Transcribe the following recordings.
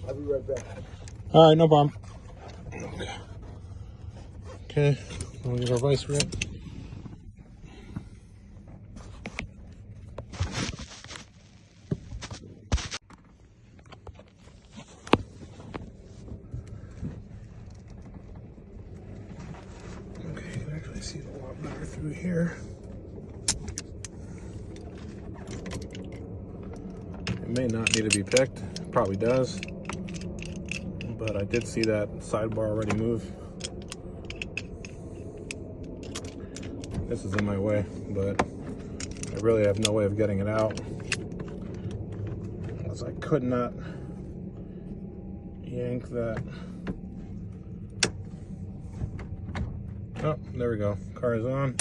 I'll be right back. All right, no problem. Okay, we'll get our vice grip. Okay, you can actually see it a lot better through here. It may not need to be picked, it probably does, but I did see that sidebar already move. This is in my way, but I really have no way of getting it out, as I could not yank that. Oh, there we go. Car is on.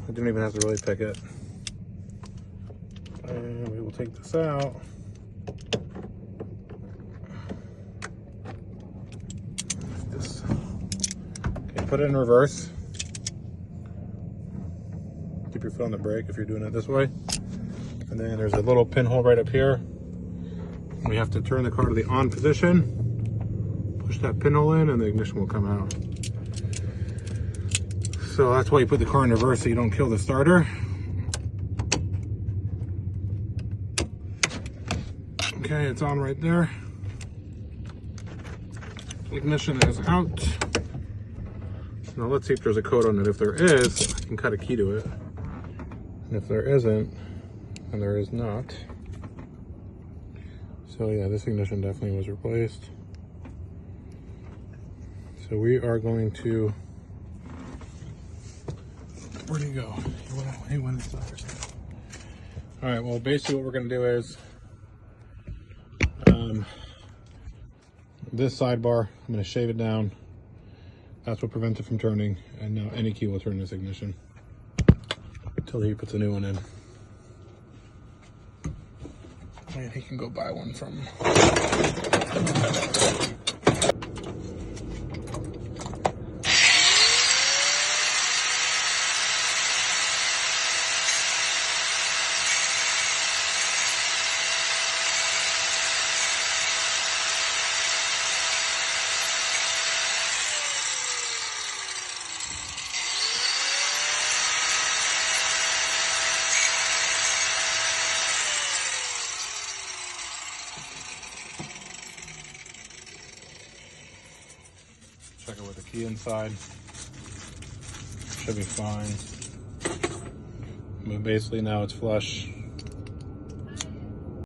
I didn't even have to really pick it. And we will take this out. Okay, put it in reverse. Keep your foot on the brake if you're doing it this way. And then there's a little pinhole right up here. We have to turn the car to the on position. Push that pinhole in and the ignition will come out. So that's why you put the car in reverse, so you don't kill the starter. Okay, it's on right there. Ignition is out. Now let's see if there's a code on it. If there is, I can cut a key to it. And if there isn't, and there is not. So yeah, this ignition definitely was replaced. So we are going to, where'd he go? He went inside. All right, well, basically what we're gonna do is, this sidebar, I'm gonna shave it down. That's what prevents it from turning. And now any key will turn this ignition until he puts a new one in. And he can go buy one from. Check it with the key inside. Should be fine. But basically now it's flush.